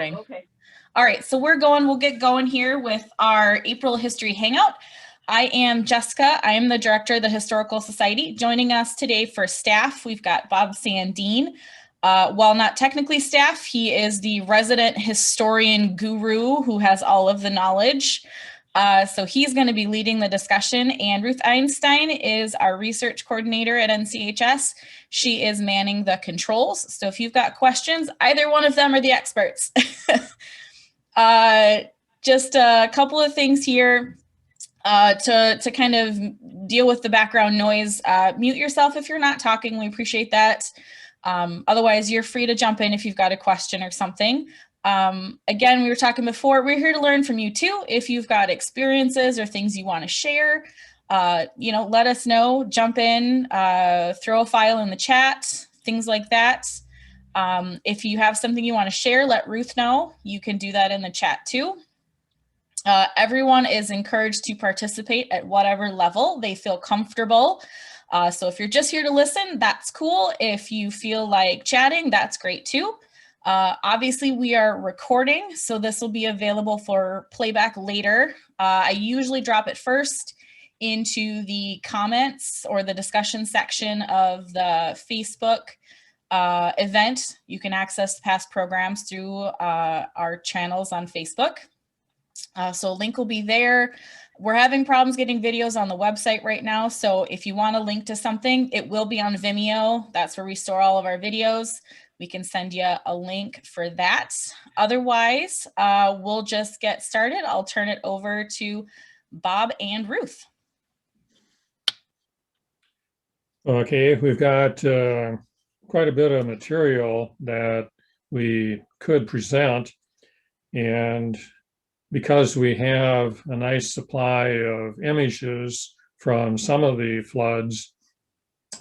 Okay. All right, so we'll get going here with our April History Hangout. I am Jessica. I am the director of the Historical Society. Joining us today for staff, we've got Bob Sandine. While not technically staff, he is the resident historian guru who has all of the knowledge. So he's going to be leading the discussion, and Ruth Einstein is our research coordinator at NCHS. She is manning the controls. So if you've got questions, either one of them are the experts. Just a couple of things here to kind of deal with the background noise. Mute yourself if you're not talking. We appreciate that. Otherwise, you're free to jump in if you've got a question or something. Again, we were talking before, we're here to learn from you too. If you've got experiences or things you want to share, let us know, jump in, throw a file in the chat, things like that. If you have something you want to share, let Ruth know. You can do that in the chat too. Everyone is encouraged to participate at whatever level they feel comfortable. So if you're just here to listen, that's cool. If you feel like chatting, that's great too. Obviously, we are recording, so this will be available for playback later. I usually drop it first into the comments or the discussion section of the Facebook event. You can access past programs through our channels on Facebook. So a link will be there. We're having problems getting videos on the website right now. So if you want a link to something, it will be on Vimeo. That's where we store all of our videos. We can send you a link for that. Otherwise, we'll just get started. I'll turn it over to Bob and Ruth. Okay, we've got quite a bit of material that we could present, and because we have a nice supply of images from some of the floods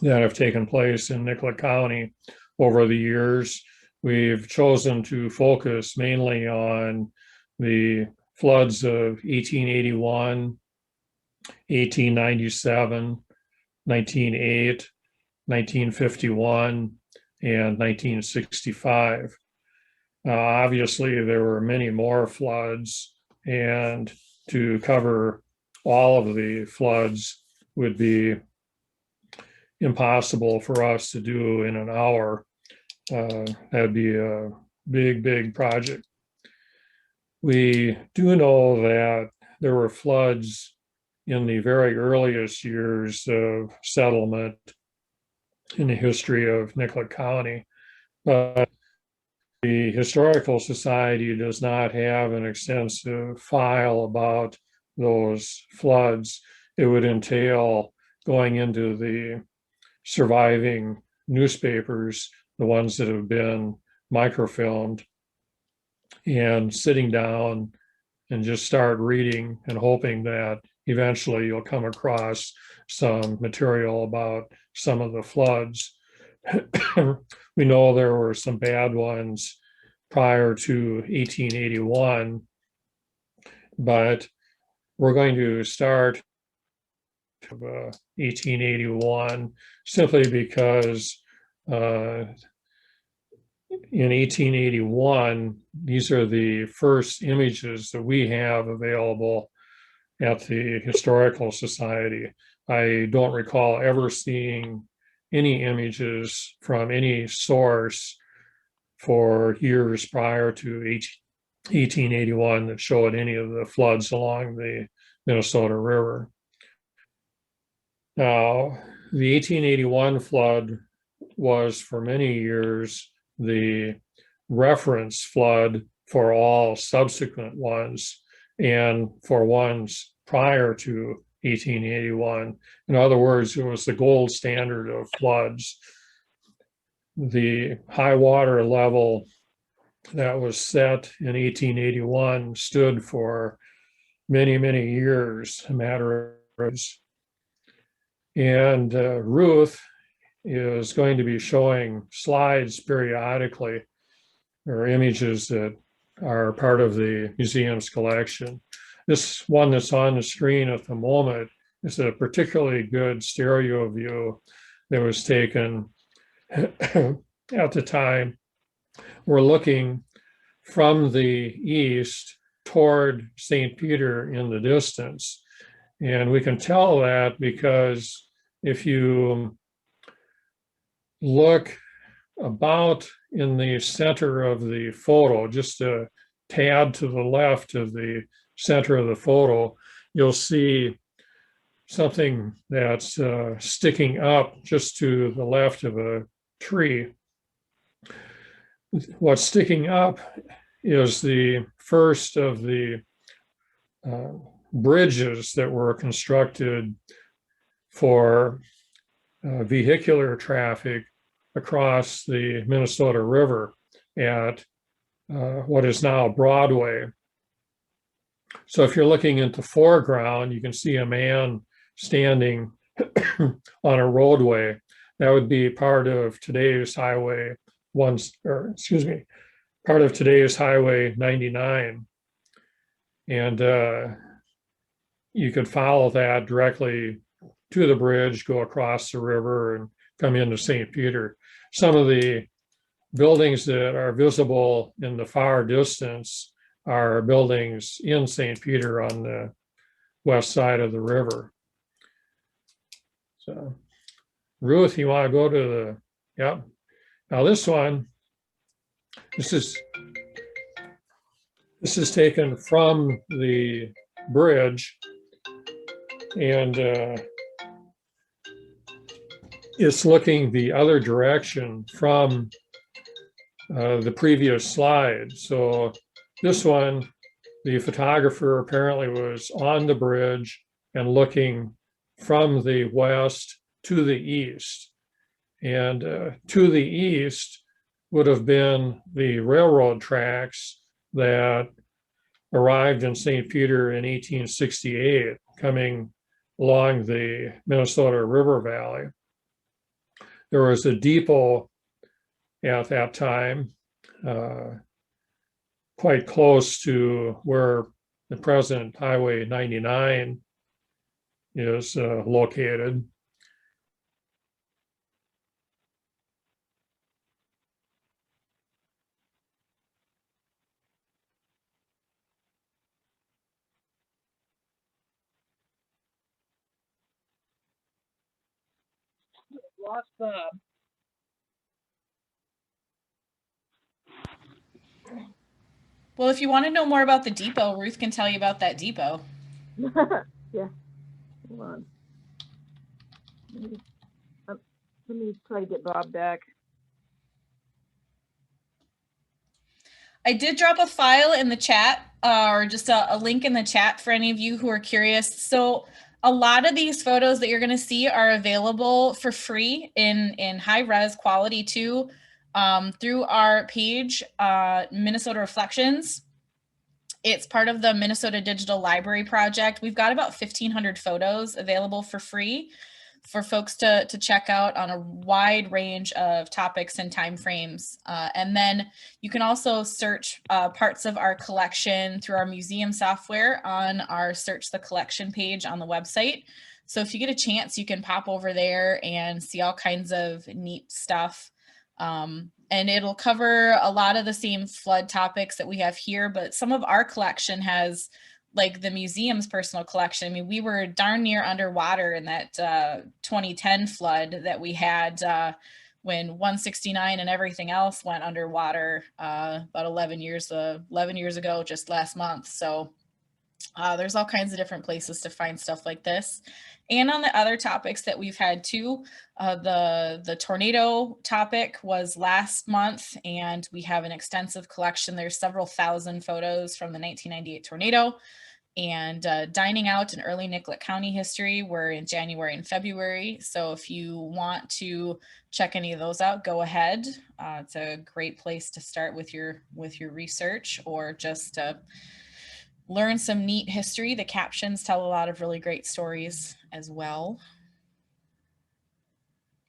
that have taken place in Nicollet County over the years, we've chosen to focus mainly on the floods of 1881, 1897, 1908, 1951, and 1965. Obviously, there were many more floods, and to cover all of the floods would be impossible for us to do in an hour. That'd be a big, big project. We do know that there were floods in the very earliest years of settlement in the history of Nicollet County, but the Historical Society does not have an extensive file about those floods. It would entail going into the surviving newspapers, the ones that have been microfilmed, and sitting down and just start reading and hoping that eventually you'll come across some material about some of the floods. We know there were some bad ones prior to 1881, but we're going to start with 1881 simply because in 1881, these are the first images that we have available at the Historical Society. I don't recall ever seeing any images from any source for years prior to 1881 that showed any of the floods along the Minnesota River. Now, the 1881 flood was for many years the reference flood for all subsequent ones and for ones prior to 1881. In other words, it was the gold standard of floods. The high water level that was set in 1881 stood for many, many years, a matter of years. And Ruth is going to be showing slides periodically, or images that are part of the museum's collection. This one that's on the screen at the moment is a particularly good stereo view that was taken at the time. We're looking from the east toward St. Peter in the distance. And we can tell that because if you look about in the center of the photo, just a tad to the left of the center of the photo, you'll see something that's sticking up just to the left of a tree. What's sticking up is the first of the bridges that were constructed for vehicular traffic across the Minnesota River at what is now Broadway. So if you're looking into foreground, you can see a man standing on a roadway. That would be part of today's Highway part of today's Highway 99. And you could follow that directly to the bridge, go across the river, and come into St. Peter. Some of the buildings that are visible in the far distance are buildings in St. Peter on the west side of the river. So, Ruth, you want to go to the, yep. Now this one, this is taken from the bridge, and it's looking the other direction from the previous slide. So this one, the photographer apparently was on the bridge and looking from the west to the east. And to the east would have been the railroad tracks that arrived in St. Peter in 1868, coming along the Minnesota River Valley. There was a depot at that time, quite close to where the present Highway 99 is located. Lost Bob. Well, if you want to know more about the depot, Ruth can tell you about that depot. Yeah. Hold on. Let me try to get Bob back. I did drop a file in the chat, or just a link in the chat for any of you who are curious. So a lot of these photos that you're going to see are available for free in high res quality too, through our page, Minnesota Reflections. It's part of the Minnesota Digital Library Project. We've got about 1,500 photos available for free for folks to check out on a wide range of topics and timeframes. And then you can also search parts of our collection through our museum software on our Search the Collection page on the website. So if you get a chance, you can pop over there and see all kinds of neat stuff. And it'll cover a lot of the same flood topics that we have here, but some of our collection has, like the museum's personal collection. I mean, we were darn near underwater in that 2010 flood that we had when 169 and everything else went underwater about 11 years ago, just last month. So there's all kinds of different places to find stuff like this. And on the other topics that we've had too, the tornado topic was last month, and we have an extensive collection. There's several thousand photos from the 1998 tornado. And dining out in early Nicollet County history were in January and February. So if you want to check any of those out, go ahead. It's a great place to start with your research, or just learn some neat history. The captions tell a lot of really great stories as well.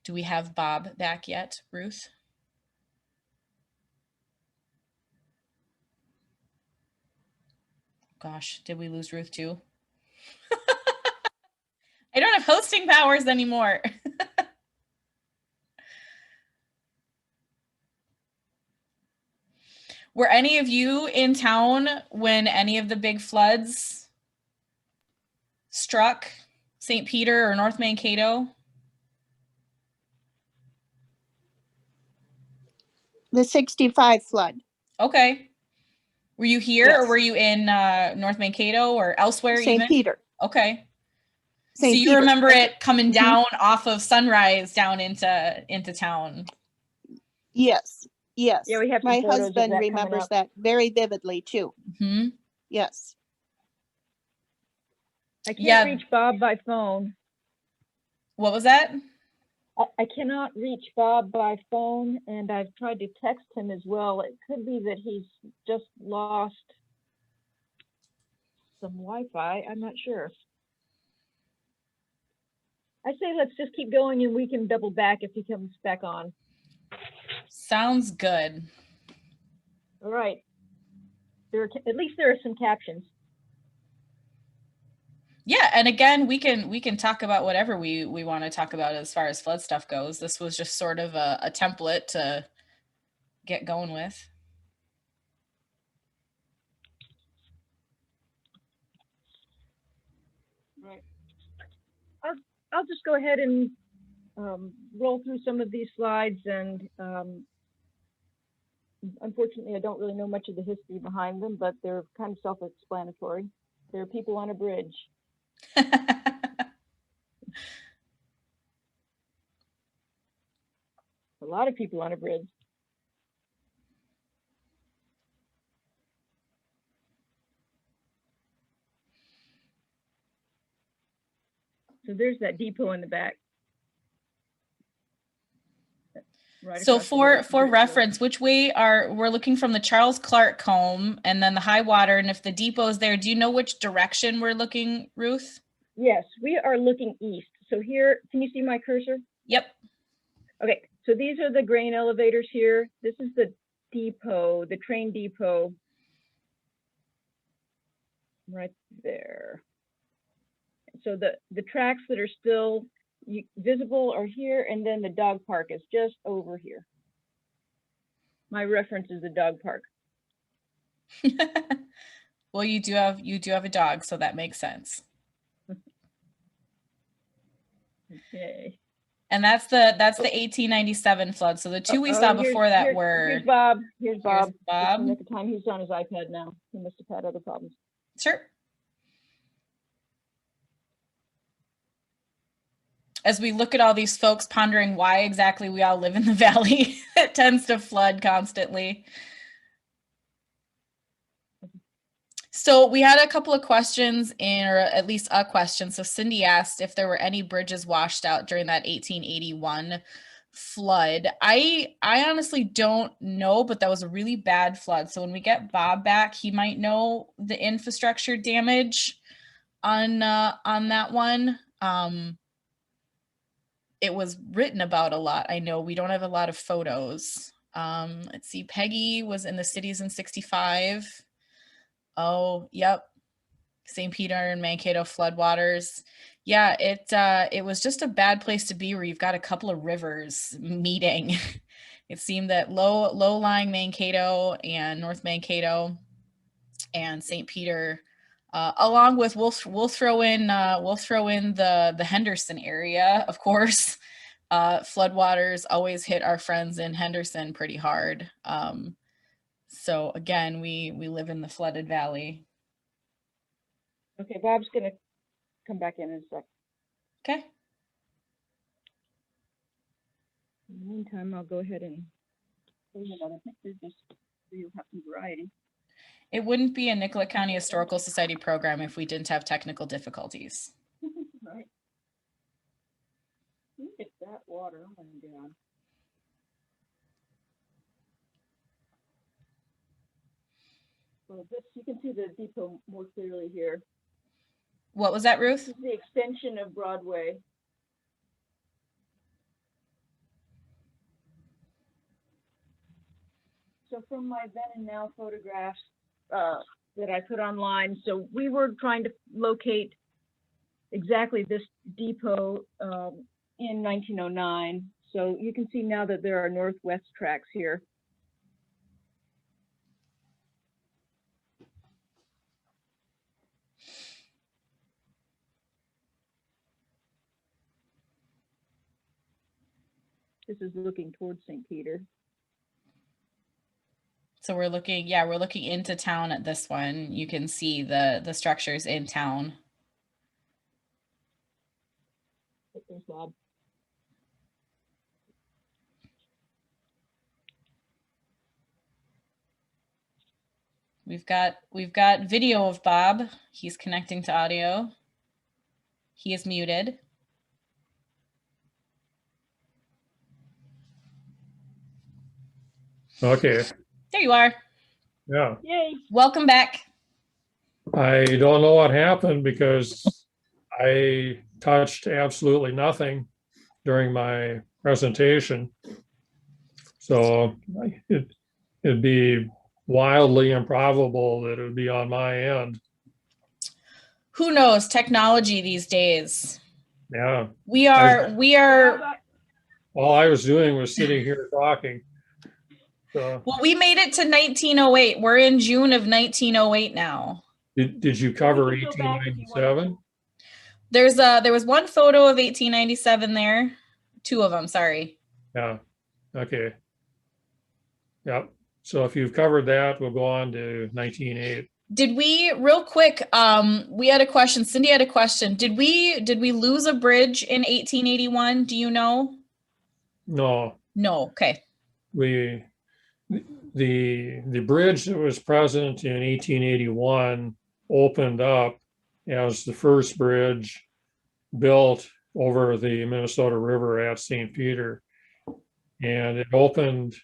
Do we have Bob back yet, Ruth? Gosh, did we lose Ruth too? I don't have hosting powers anymore. Were any of you in town when any of the big floods struck St. Peter or North Mankato? The 65 flood. Okay. Were you here Yes. or were you in North Mankato or elsewhere even? St. Peter. Okay. So St. you Peter. remember it coming Mhm. down off of Sunrise down into town. Yes. Yes. Yeah, we have some My photos of husband that coming remembers up. that very vividly too. Hmm. Yes. I can't Yeah. reach Bob by phone. What was that? I cannot reach Bob by phone, and I've tried to text him as well. It could be that he's just lost some Wi-Fi. I'm not sure. I say let's just keep going, and we can double back if he comes back on. Sounds good. All right. At least there are some captions. Yeah, and again, we can talk about whatever we want to talk about as far as flood stuff goes. This was just sort of a template to get going with. Right. I'll just go ahead and roll through some of these slides, and unfortunately, I don't really know much of the history behind them, but they're kind of self-explanatory. There are people on a bridge. A lot of people on a bridge. So there's that depot in the back. Right So across the road for from reference, which way we're looking from the Charles Clark home and then the high water, and if the depot is there, do you know which direction we're looking, Ruth? Yes, we are looking east. So here, can you see my cursor? Yep. Okay, so these are the grain elevators here. This is the depot, the train depot. Right there. So the tracks that are still visible are here, and then the dog park is just over here. My reference is the dog park. Well, you do have a dog, so that makes sense. Okay. And that's the 1897 flood. So the two we saw before that were. Here's Bob. Here's Bob. Here's Bob. Just in the nick of time, he's on his iPad now. He must have had other problems. Sure. As we look at all these folks pondering why exactly we all live in the valley, it tends to flood constantly. So we had a couple of questions or at least a question. So Cindy asked if there were any bridges washed out during that 1881 flood. I honestly don't know, but that was a really bad flood. So when we get Bob back, he might know the infrastructure damage on that one. It was written about a lot. I know we don't have a lot of photos. Let's see. Peggy was in the cities in 65. Oh, yep. St. Peter and Mankato floodwaters. Yeah, it was just a bad place to be where you've got a couple of rivers meeting. It seemed that low-lying Mankato and North Mankato and St. Peter, along with we'll throw in the Henderson area, of course. Floodwaters always hit our friends in Henderson pretty hard. So again, we live in the flooded valley. Okay, Bob's gonna come back in a sec. Okay. In the meantime, I'll go ahead and show you another picture just so you'll have some variety. It wouldn't be a Nicollet County Historical Society program if we didn't have technical difficulties. Right. Look at that water. Oh my God. So this, you can see the depot more clearly here. What was that, Ruth? This is the extension of Broadway. So from my then and now photographs that I put online, so we were trying to locate exactly this depot in 1909. So you can see now that there are northwest tracks here. This is looking towards St. Peter. So we're looking, yeah, we're looking into town at this one. You can see the structures in town. There's Bob. We've got video of Bob. He's connecting to audio. He is muted. Okay, There you are. yeah. Yay! Welcome back. I don't know what happened because I touched absolutely nothing during my presentation. So it'd be wildly improbable that it would be on my end. Who knows? Technology these days. Yeah, We are all I was doing was sitting here talking. So well, we made it to 1908. We're in June of 1908 now. did you cover We can go back if you want. 1897? There was one photo of 1897 there. Two of them, sorry. Yeah, okay. Yep. So if you've covered that, we'll go on to 1908. Did we, real quick, we had a question. Cindy had a question. Did we lose a bridge in 1881? Do you know? No, No. Okay. the bridge that was present in 1881 opened up as the first bridge built over the Minnesota River at St. Peter. And it opened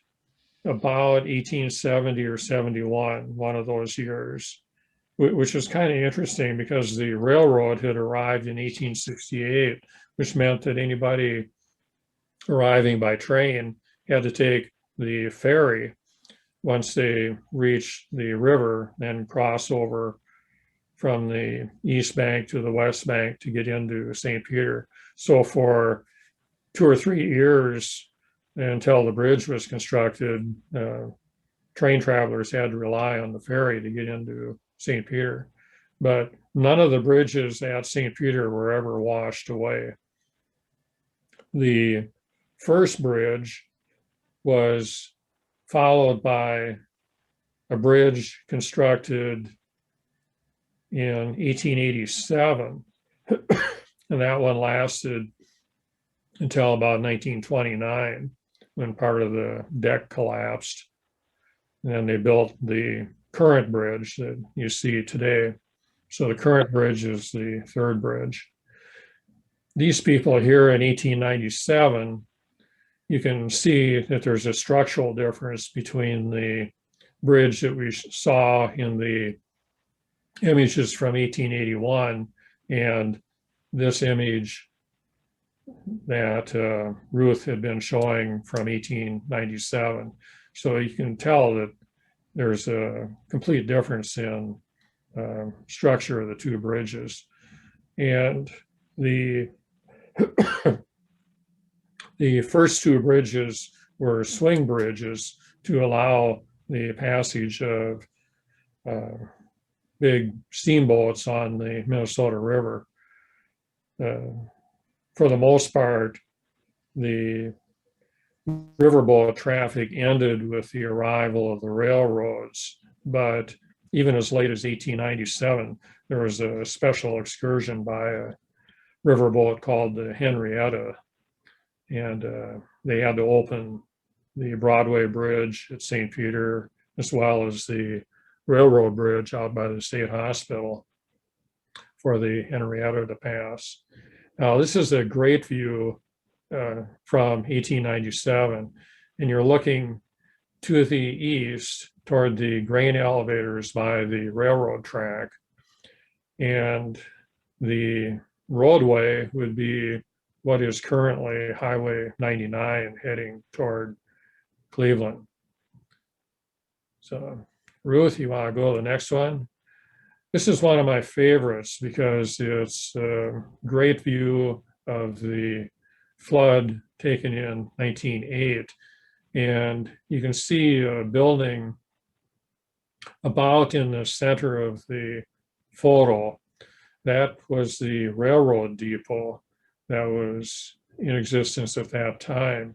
about 1870 or 71, one of those years, which was kind of interesting because the railroad had arrived in 1868, which meant that anybody arriving by train had to take the ferry once they reached the river and cross over from the east bank to the west bank to get into St. Peter. So for 2 or 3 years until the bridge was constructed, train travelers had to rely on the ferry to get into St. Peter. But none of the bridges at St. Peter were ever washed away. The first bridge was followed by a bridge constructed in 1887, and that one lasted until about 1929 when part of the deck collapsed. And then they built the current bridge that you see today. So the current bridge is the third bridge. These people here in 1897, you can see that there's a structural difference between the bridge that we saw in the images from 1881 and this image that Ruth had been showing from 1897. So you can tell that there's a complete difference in structure of the two bridges. And the the first two bridges were swing bridges to allow the passage of big steamboats on the Minnesota River. For the most part, the riverboat traffic ended with the arrival of the railroads, but even as late as 1897, there was a special excursion by a riverboat called the Henrietta, and they had to open the Broadway Bridge at St. Peter, as well as the railroad bridge out by the state hospital for the Henrietta to pass. Now, this is a great view from 1897, and you're looking to the east toward the grain elevators by the railroad track, and the roadway would be what is currently Highway 99 heading toward Cleveland. So, Ruth, you want to go to the next one? This is one of my favorites because it's a great view of the flood taken in 1908. And you can see a building about in the center of the photo. That was the railroad depot that was in existence at that time.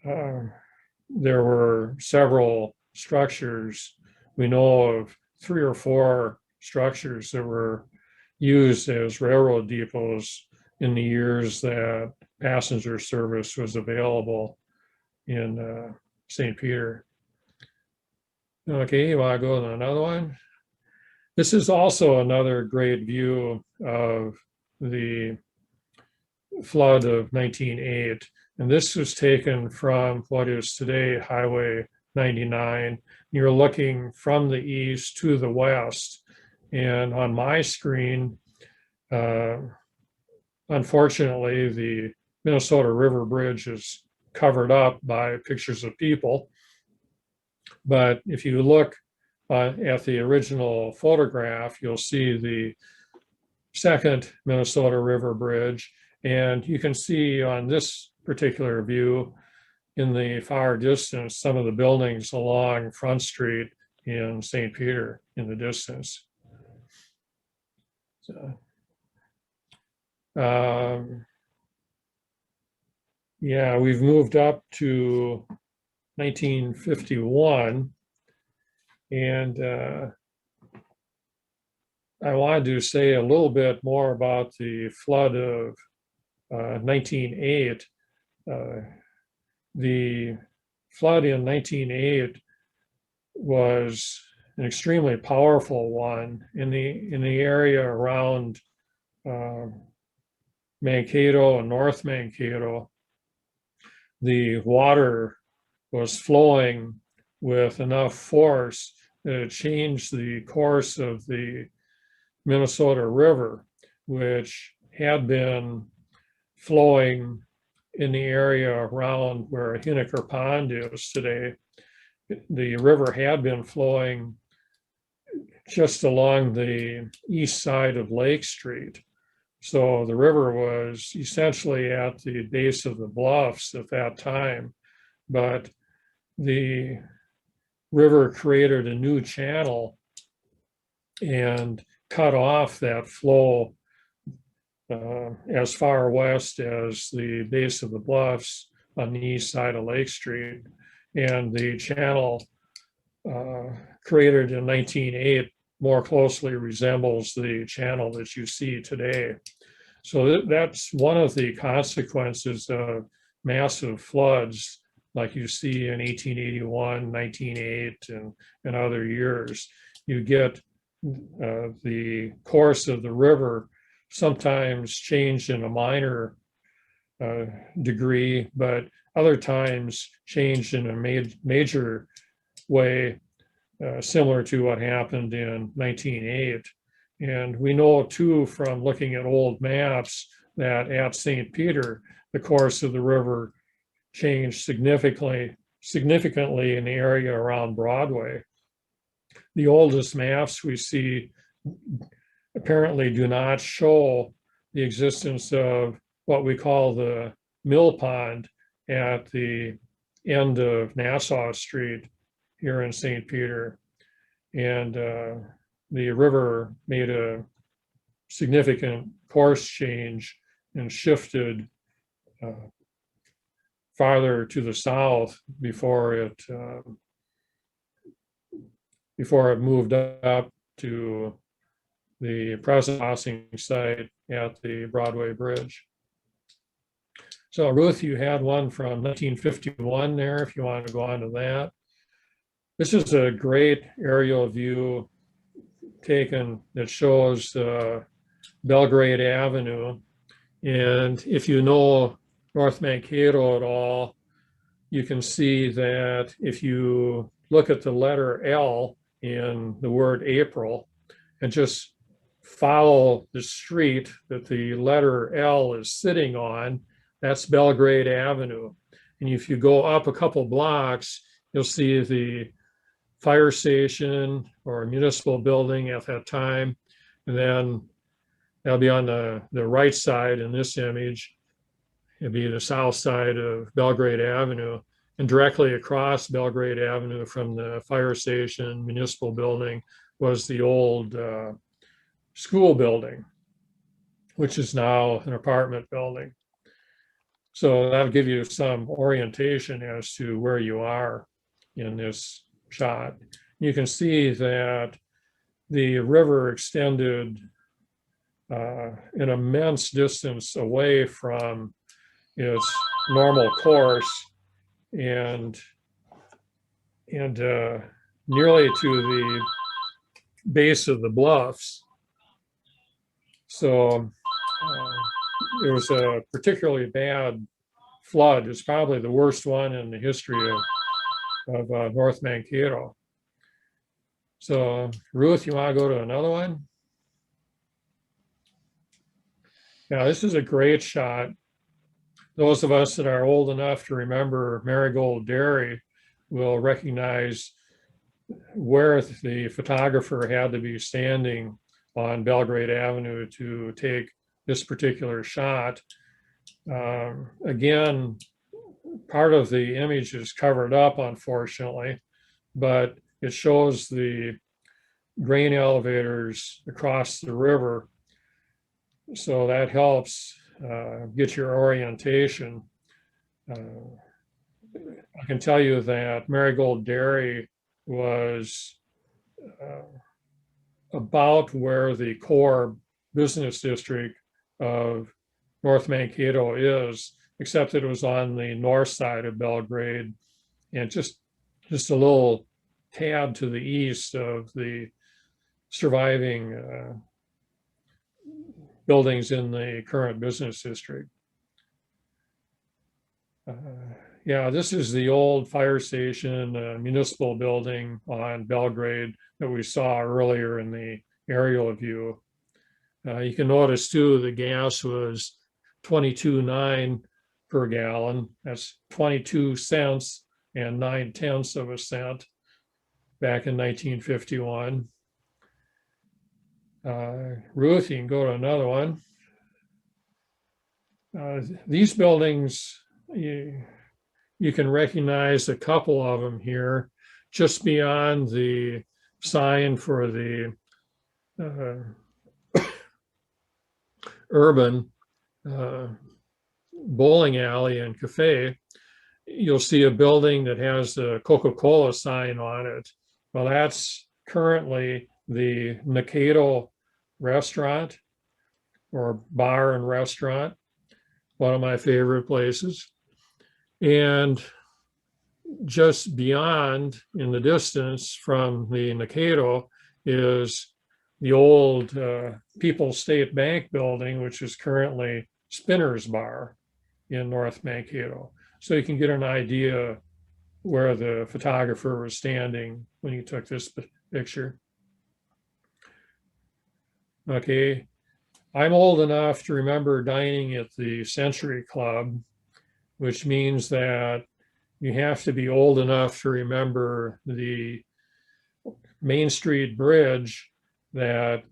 there were several structures. We know of 3 or 4 structures that were used as railroad depots in the years that passenger service was available in St. Peter. Okay, you want to go to another one? This is also another great view of the flood of 1908. And this was taken from what is today Highway 99. You're looking from the east to the west. And on my screen, unfortunately, the Minnesota River Bridge is covered up by pictures of people. But if you look at the original photograph, you'll see the second Minnesota River Bridge. And you can see on this particular view in the far distance, some of the buildings along Front Street in St. Peter in the distance. So, yeah, we've moved up to 1951. And I wanted to say a little bit more about the flood of 1908. The flood in 1908 was an extremely powerful one in the area around Mankato and North Mankato. The water was flowing with enough force that it changed the course of the Minnesota River, which had been flowing in the area around where Hinneker Pond is today. The river had been flowing just along the east side of Lake Street. So the river was essentially at the base of the bluffs at that time, but the river created a new channel and cut off that flow as far west as the base of the bluffs on the east side of Lake Street. And the channel created in 1908 more closely resembles the channel that you see today. So that's one of the consequences of massive floods like you see in 1881, 1908, and other years. You get the course of the river sometimes changed in a minor degree, but other times changed in a major way, similar to what happened in 1908. And we know too from looking at old maps that at St. Peter, the course of the river changed significantly in the area around Broadway. The oldest maps we see apparently do not show the existence of what we call the mill pond at the end of Nassau Street here in St. Peter. And the river made a significant course change and shifted farther to the south before it moved up to the present crossing site at the Broadway Bridge. So Ruth, you had one from 1951 there, if you want to go on to that. This is a great aerial view taken that shows Belgrade Avenue. And if you know North Mankato at all, you can see that if you look at the letter L in the word April and just follow the street that the letter L is sitting on, that's Belgrade Avenue. And if you go up a couple blocks, you'll see the fire station or municipal building at that time. And then that'll be on the right side in this image. It'd be the south side of Belgrade Avenue. And directly across Belgrade Avenue from the fire station municipal building was the old school building, which is now an apartment building. So that'll give you some orientation as to where you are in this shot. You can see that the river extended an immense distance away from its normal course and nearly to the base of the bluffs. So it was a particularly bad flood. It's probably the worst one in the history of North Mankato. So Ruth, you want to go to another one? Yeah, this is a great shot. Those of us that are old enough to remember Marigold Dairy will recognize where the photographer had to be standing on Belgrade Avenue to take this particular shot. Again, part of the image is covered up, unfortunately, but it shows the grain elevators across the river. So that helps get your orientation. I can tell you that Marigold Dairy was about where the core business district of North Mankato is, except that it was on the north side of Belgrade and just a little tad to the east of the surviving buildings in the current business district. Yeah, this is the old fire station, municipal building on Belgrade that we saw earlier in the aerial view. You can notice too, the gas was 22.9 per gallon. That's 22 cents and 9/10 of a cent back in 1951. Ruth, you can go to another one. These buildings, you can recognize a couple of them here, just beyond the sign for the urban bowling alley and cafe. You'll see a building that has the Coca-Cola sign on it. Well, that's currently the Nakado restaurant or bar and restaurant, one of my favorite places. And just beyond in the distance from the Nakado is the old People's State Bank building, which is currently Spinner's Bar in North Mankato. So you can get an idea where the photographer was standing when he took this picture. Okay, I'm old enough to remember dining at the Century Club, which means that you have to be old enough to remember the Main Street Bridge that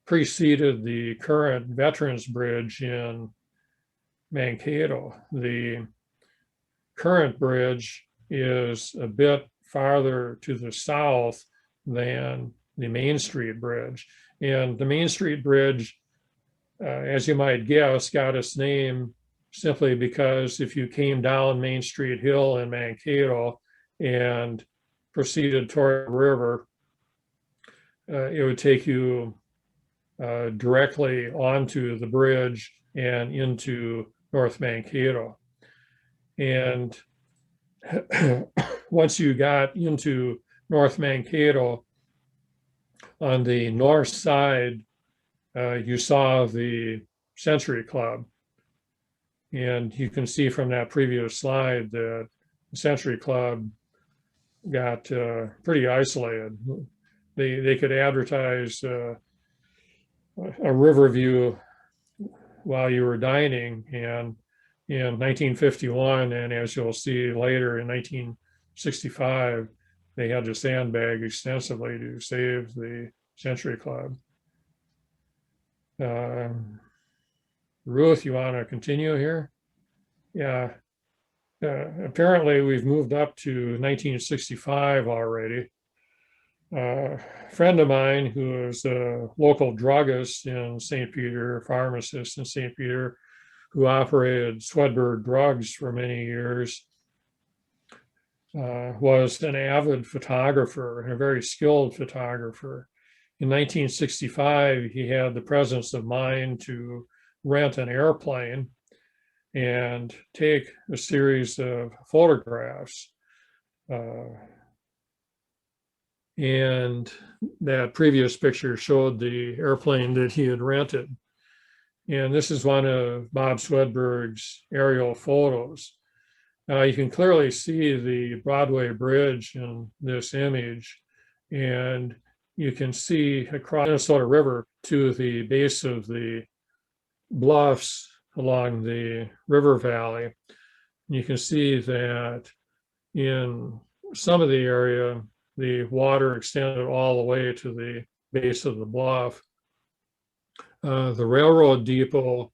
preceded the current Veterans Bridge in Mankato. The current bridge is a bit farther to the south than the Main Street Bridge. And the Main Street Bridge, as you might guess, got its name simply because if you came down Main Street Hill in Mankato and proceeded toward the river, it would take you directly onto the bridge and into North Mankato. And once you got into North Mankato, on the north side, you saw the Century Club. And you can see from that previous slide that the Century Club got pretty isolated. They could advertise a river view while you were dining. And in 1951, and as you'll see later in 1965, they had to sandbag extensively to save the Century Club. Ruth, you want to continue here? Yeah. Apparently, we've moved up to 1965 already. A friend of mine who is a local druggist in St. Peter, pharmacist in St. Peter, who operated Swedberg Drugs for many years, was an avid photographer and a very skilled photographer. In 1965, he had the presence of mind to rent an airplane and take a series of photographs. And that previous picture showed the airplane that he had rented. And this is one of Bob Swedberg's aerial photos. You can clearly see the Broadway Bridge in this image, and you can see across the Minnesota River to the base of the bluffs along the river valley. You can see that in some of the area, the water extended all the way to the base of the bluff. The railroad depot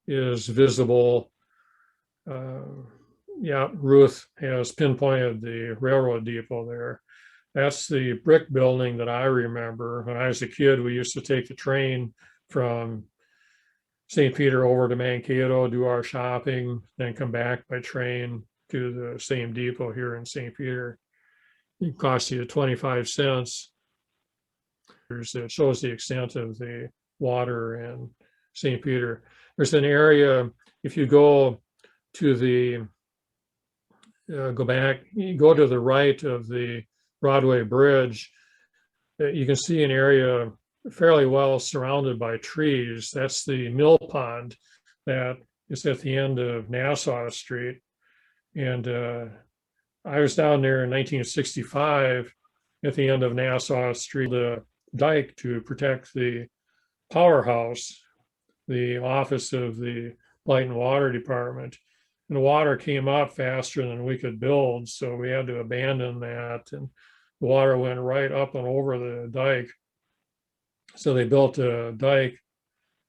is visible. Yeah, Ruth has pinpointed the railroad depot there. That's the brick building that I remember. When I was a kid, we used to take the train from St. Peter over to Mankato, do our shopping, then come back by train to the same depot here in St. Peter. It cost you 25 cents. It shows the extent of the water in St. Peter. There's an area, if you go to the, go back, you go to the right of the Broadway Bridge, you can see an area fairly well surrounded by trees. That's the mill pond that is at the end of Nassau Street. And I was down there in 1965 at the end of Nassau Street, the dike to protect the powerhouse, the office of the Light and Water Department. And the water came up faster than we could build, so we had to abandon that. And the water went right up and over the dike. So they built a dike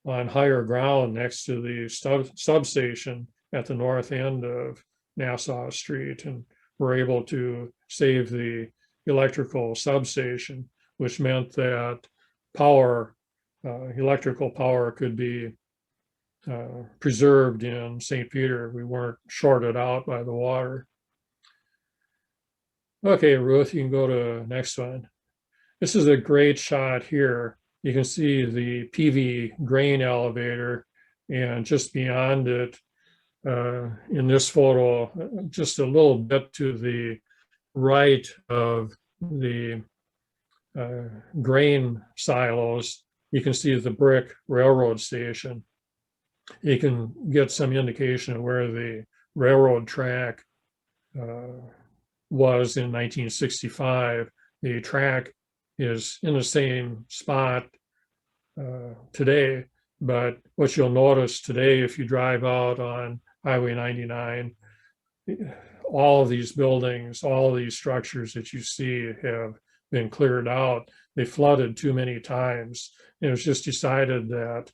on higher ground next to the substation at the north end of Nassau Street, and were able to save the electrical substation, which meant that power, electrical power could be preserved in St. Peter. We weren't shorted out by the water. Okay, Ruth, you can go to next one. This is a great shot here. You can see the PV grain elevator, and just beyond it, in this photo, just a little bit to the right of the grain silos, you can see the brick railroad station. You can get some indication of where the railroad track was in 1965. The track is in the same spot today, but what you'll notice today, if you drive out on Highway 99, all of these buildings, all of these structures that you see have been cleared out. They flooded too many times. And it was just decided that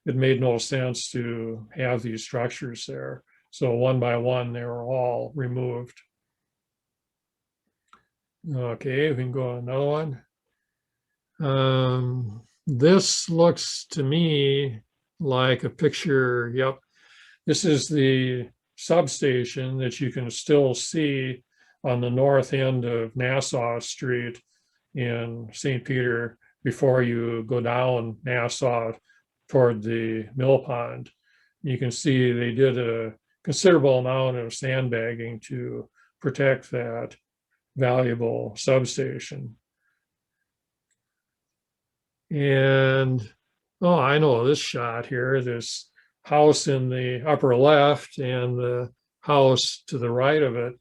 it made no sense to have these structures there. So one by one, they were all removed. Okay, we can go on another one. This looks to me like a picture. Yep, this is the substation that you can still see on the north end of Nassau Street in St. Peter before you go down Nassau toward the mill pond. You can see they did a considerable amount of sandbagging to protect that valuable substation. And, oh, I know this shot here, this house in the upper left and the house to the right of it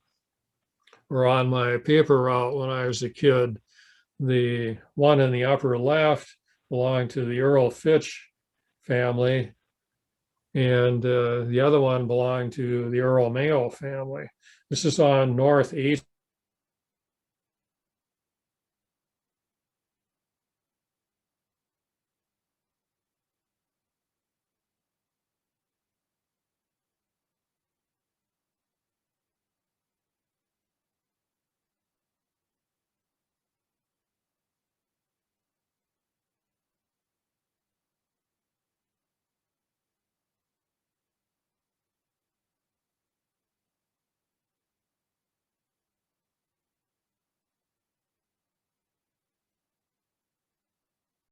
were on my paper route when I was a kid. The one in the upper left belonged to the Earl Fitch family, and the other one belonged to the Earl Mayo family. This is on North 8th